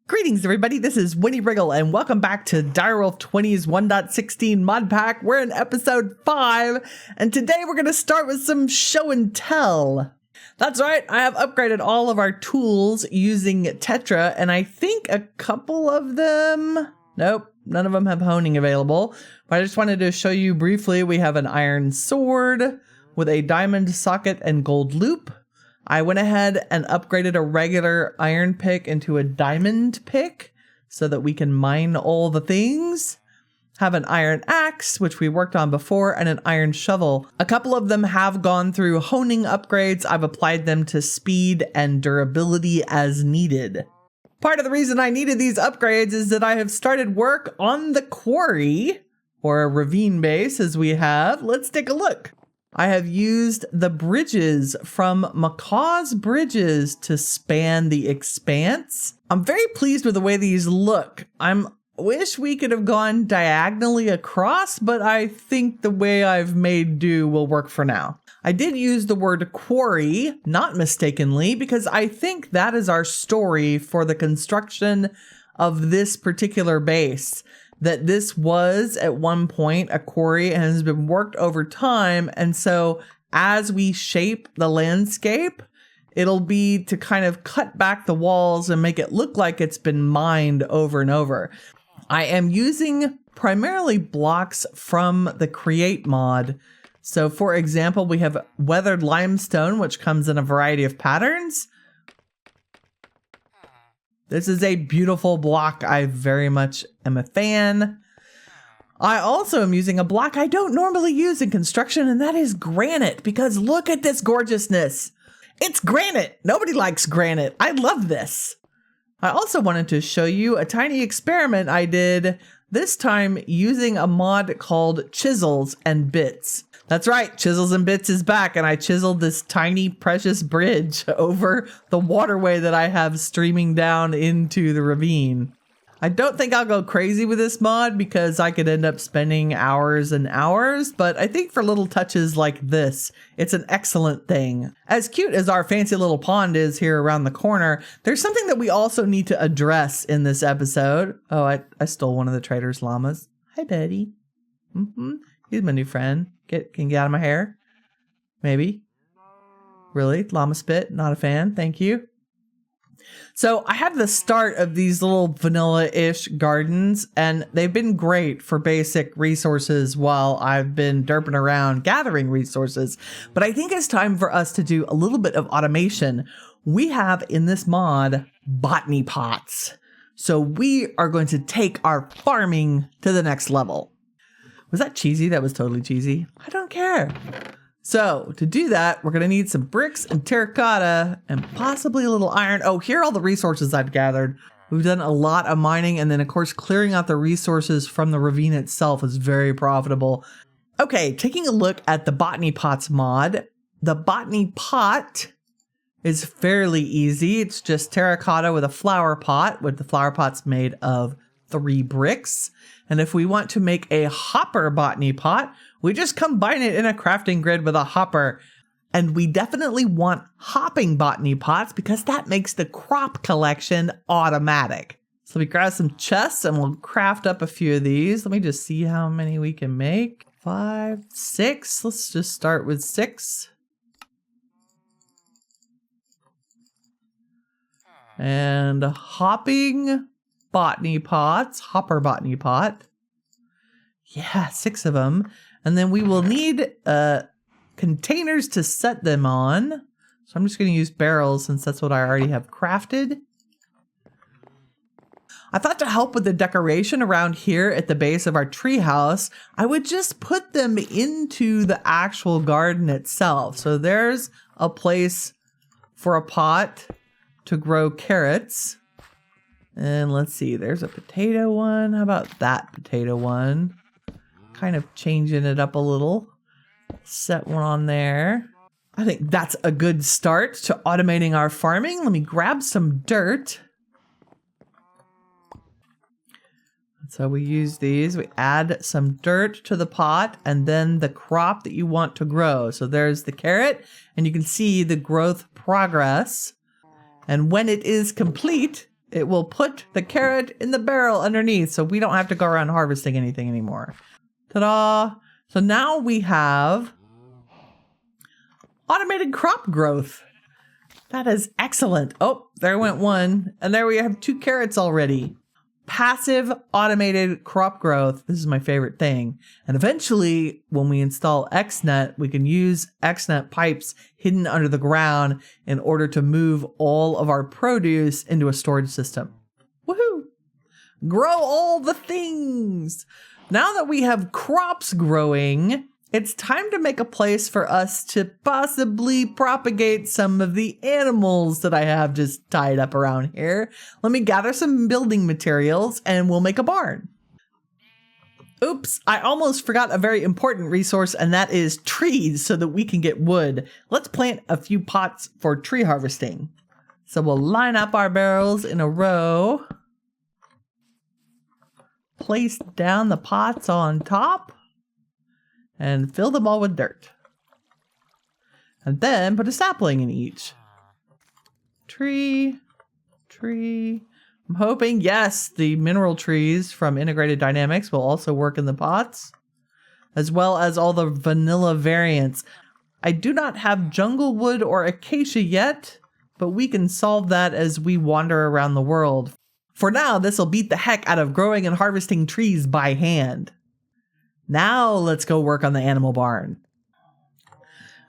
Greetings everybody, this is Winnie Wriggle and welcome back to Direwolf20's 1.16 Modpack. We're in episode 5 and today we're going to start with some show and tell. That's right, I have upgraded all of our tools using Tetra and I think a couple of them, nope, none of them have honing available. But I just wanted to show you briefly, we have an iron sword with a diamond socket and gold loop. I went ahead and upgraded a regular iron pick into a diamond pick so that we can mine all the things. Have an iron axe, which we worked on before, and an iron shovel. A couple of them have gone through honing upgrades. I've applied them to speed and durability as needed. Part of the reason I needed these upgrades is that I have started work on the quarry, or a ravine base as we have. Let's take a look. I have used the bridges from Macaw's Bridges to span the expanse. I'm very pleased with the way these look. I wish we could have gone diagonally across, but I think the way I've made do will work for now. I did use the word quarry, not mistakenly, because I think that is our story for the construction of this particular base. That this was at one point a quarry and has been worked over time. And so as we shape the landscape, it'll be to kind of cut back the walls and make it look like it's been mined over and over. I am using primarily blocks from the Create mod. So for example, we have weathered limestone, which comes in a variety of patterns. This is a beautiful block. I very much am a fan. I also am using a block I don't normally use in construction, and that is granite, because look at this gorgeousness. It's granite. Nobody likes granite. I love this. I also wanted to show you a tiny experiment I did, this time using a mod called Chisels and Bits. That's right, Chisels and Bits is back, and I chiseled this tiny precious bridge over the waterway that I have streaming down into the ravine. I don't think I'll go crazy with this mod because I could end up spending hours and hours, but I think for little touches like this, it's an excellent thing. As cute as our fancy little pond is here around the corner, there's something that we also need to address in this episode. Oh, I stole one of the trader's llamas. Hi, Betty. He's my new friend. Can you get out of my hair? Maybe. Really? Llama spit? Not a fan. Thank you. So I have the start of these little vanilla-ish gardens, and they've been great for basic resources while I've been derping around gathering resources. But I think it's time for us to do a little bit of automation. We have in this mod Botany Pots. So we are going to take our farming to the next level. Was that cheesy? That was totally cheesy. I don't care. So to do that, we're going to need some bricks and terracotta and possibly a little iron. Oh, here are all the resources I've gathered. We've done a lot of mining, and then of course clearing out the resources from the ravine itself is very profitable. Okay, taking a look at the Botany Pots mod. The Botany Pot is fairly easy. It's just terracotta with a flower pot, with the flower pot's made of 3 bricks. And if we want to make a hopper botany pot, we just combine it in a crafting grid with a hopper. And we definitely want hopping botany pots because that makes the crop collection automatic. So we grab some chests and we'll craft up a few of these. Let me just see how many we can make. 5, 6. Let's just start with 6. And hopping botany pots, hopper botany pot. Yeah, 6 of them. And then we will need containers to set them on. So I'm just going to use barrels since that's what I already have crafted. I thought to help with the decoration around here at the base of our treehouse, I would just put them into the actual garden itself. So there's a place for a pot to grow carrots. And let's see, there's a potato one. How about that potato one? Kind of changing it up a little. Set one on there. I think that's a good start to automating our farming. Let me grab some dirt. So we use these. We add some dirt to the pot and then the crop that you want to grow. So there's the carrot and you can see the growth progress. And when it is complete, it will put the carrot in the barrel underneath so we don't have to go around harvesting anything anymore. Ta-da! So now we have automated crop growth. That is excellent. Oh, there went one. And there we have 2 carrots already. Passive automated crop growth. This is my favorite thing. And eventually, when we install XNet, we can use XNet pipes hidden under the ground in order to move all of our produce into a storage system. Woohoo! Grow all the things! Now that we have crops growing, it's time to make a place for us to possibly propagate some of the animals that I have just tied up around here. Let me gather some building materials and we'll make a barn. Oops, I almost forgot a very important resource, and that is trees so that we can get wood. Let's plant a few pots for tree harvesting. So we'll line up our barrels in a row. Place down the pots on top. And fill them all with dirt. And then put a sapling in each. Tree. I'm hoping, yes, the mineral trees from Integrated Dynamics will also work in the pots, as well as all the vanilla variants. I do not have jungle wood or acacia yet, but we can solve that as we wander around the world. For now, this will beat the heck out of growing and harvesting trees by hand. Now let's go work on the animal barn.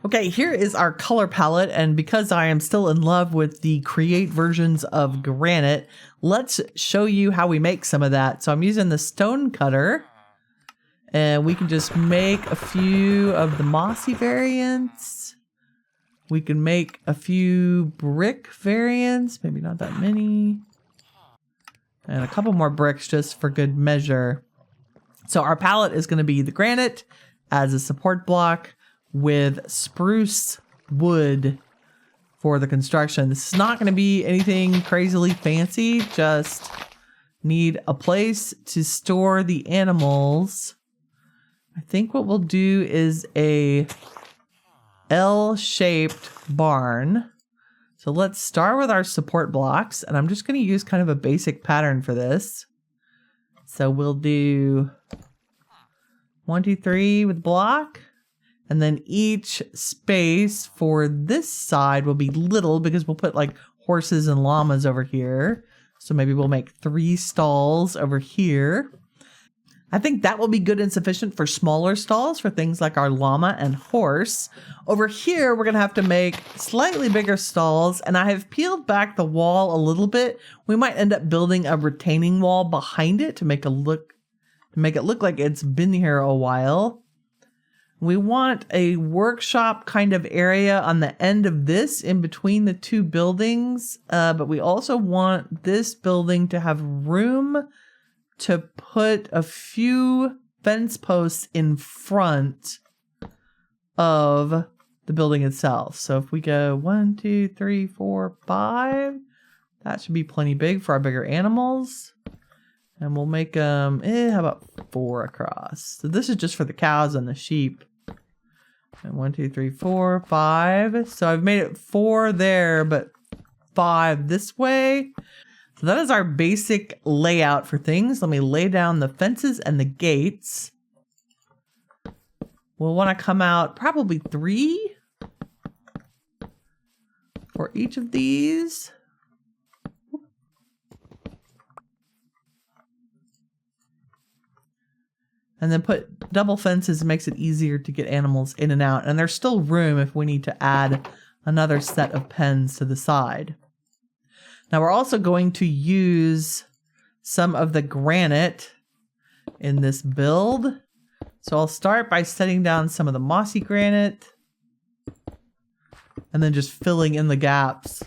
Okay, here is our color palette, and because I am still in love with the create versions of granite, let's show you how we make some of that. So I'm using the stone cutter, and we can just make a few of the mossy variants. We can make a few brick variants, maybe not that many, and a couple more bricks just for good measure. So our palette is going to be the granite as a support block with spruce wood for the construction. This is not going to be anything crazily fancy, just need a place to store the animals. I think what we'll do is a L-shaped barn. So let's start with our support blocks, and I'm just going to use kind of a basic pattern for this. So we'll do 1, 2, 3 with block. And then each space for this side will be little because we'll put like horses and llamas over here. So maybe we'll make 3 stalls over here. I think that will be good and sufficient for smaller stalls for things like our llama and horse. Over here, we're going to have to make slightly bigger stalls, and I have peeled back the wall a little bit. We might end up building a retaining wall behind it to make it look like it's been here a while. We want a workshop kind of area on the end of this in between the 2 buildings, but we also want this building to have room to put a few fence posts in front of the building itself. So if we go 1, 2, 3, 4, 5, that should be plenty big for our bigger animals. And we'll make them, how about 4 across? So this is just for the cows and the sheep. And 1, 2, 3, 4, 5. So I've made it 4 there, but 5 this way. So that is our basic layout for things. Let me lay down the fences and the gates. We'll want to come out probably 3 for each of these. And then put double fences, makes it easier to get animals in and out. And there's still room if we need to add another set of pens to the side. Now we're also going to use some of the granite in this build. So I'll start by setting down some of the mossy granite and then just filling in the gaps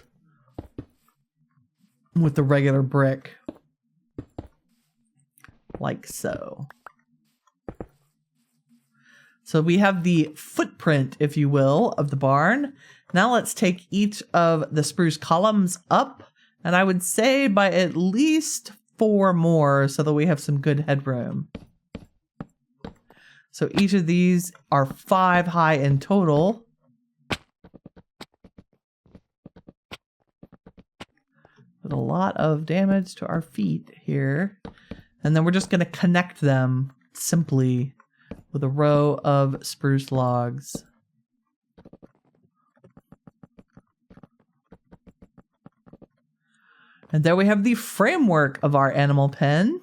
with the regular brick. Like so. So we have the footprint, if you will, of the barn. Now let's take each of the spruce columns up, and I would say by at least 4 more so that we have some good headroom. So each of these are 5 high in total. With a lot of damage to our feet here. And then we're just going to connect them simply with a row of spruce logs. And there we have the framework of our animal pen.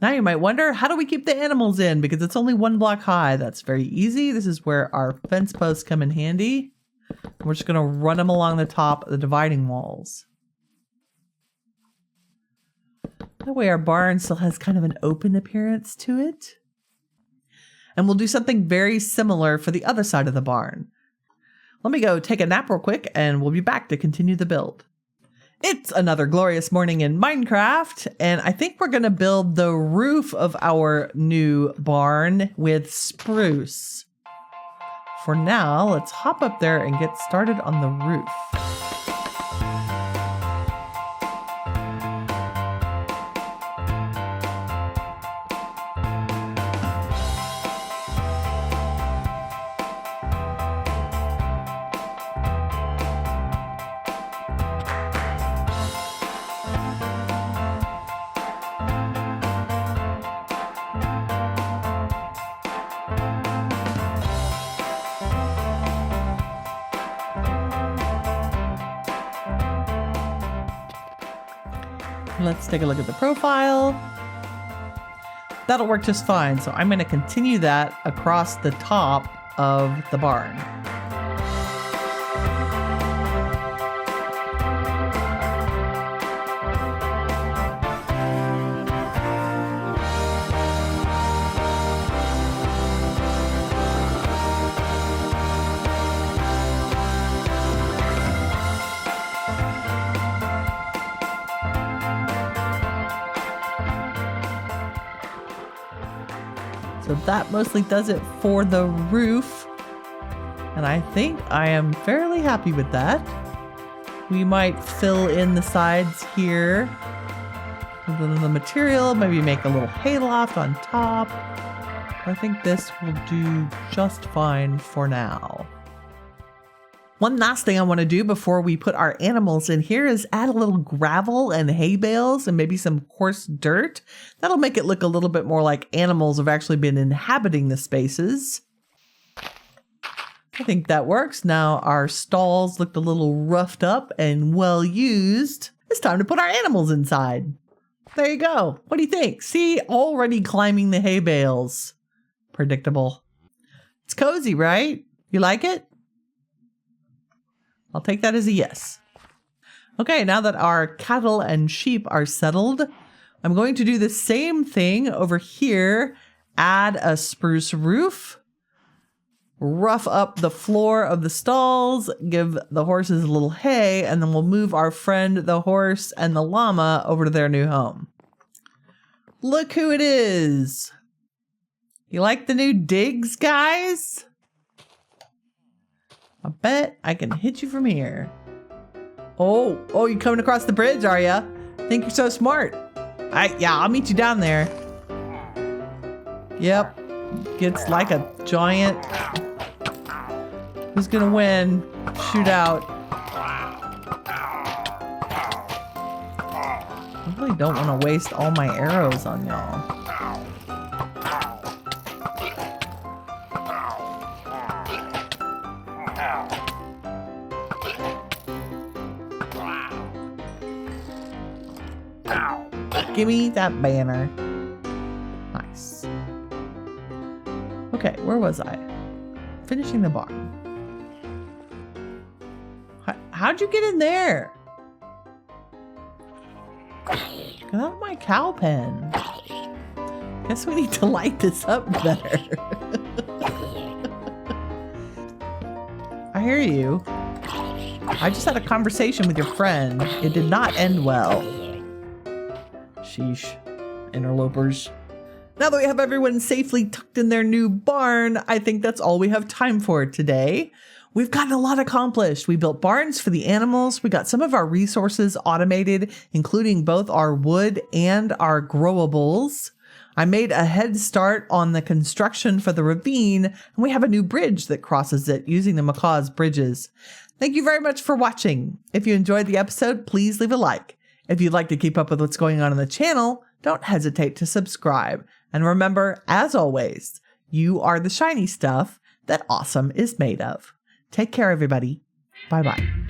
Now you might wonder, how do we keep the animals in? Because it's only 1 block high. That's very easy. This is where our fence posts come in handy. We're just going to run them along the top of the dividing walls. That way our barn still has kind of an open appearance to it. And we'll do something very similar for the other side of the barn. Let me go take a nap real quick and we'll be back to continue the build. It's another glorious morning in Minecraft, and I think we're going to build the roof of our new barn with spruce. For now, let's hop up there and get started on the roof. Let's take a look at the profile. That'll work just fine. So I'm going to continue that across the top of the barn. So that mostly does it for the roof. And I think I am fairly happy with that. We might fill in the sides here with the material, maybe make a little hayloft on top. I think this will do just fine for now. One last thing I want to do before we put our animals in here is add a little gravel and hay bales and maybe some coarse dirt. That'll make it look a little bit more like animals have actually been inhabiting the spaces. I think that works. Now our stalls looked a little roughed up and well used. It's time to put our animals inside. There you go. What do you think? See, already climbing the hay bales. Predictable. It's cozy, right? You like it? I'll take that as a yes. Okay, now that our cattle and sheep are settled, I'm going to do the same thing over here. Add a spruce roof, rough up the floor of the stalls, give the horses a little hay, and then we'll move our friend, the horse, and the llama over to their new home. Look who it is. You like the new digs, guys? I bet I can hit you from here. Oh, you coming across the bridge, are ya? Think you're so smart. Yeah, I'll meet you down there. Yep. Gets like a giant. Who's gonna win? Shootout. I really don't want to waste all my arrows on y'all. Give me that banner. Nice. Okay, where was I? Finishing the barn. How'd you get in there? Get out of my cow pen. Guess we need to light this up better. I hear you. I just had a conversation with your friend. It did not end well. Sheesh. Interlopers. Now that we have everyone safely tucked in their new barn, I think that's all we have time for today. We've gotten a lot accomplished. We built barns for the animals. We got some of our resources automated, including both our wood and our growables. I made a head start on the construction for the ravine, and we have a new bridge that crosses it using the Macaw's bridges. Thank you very much for watching. If you enjoyed the episode, please leave a like. If you'd like to keep up with what's going on the channel, don't hesitate to subscribe. And remember, as always, you are the shiny stuff that awesome is made of. Take care, everybody. Bye-bye.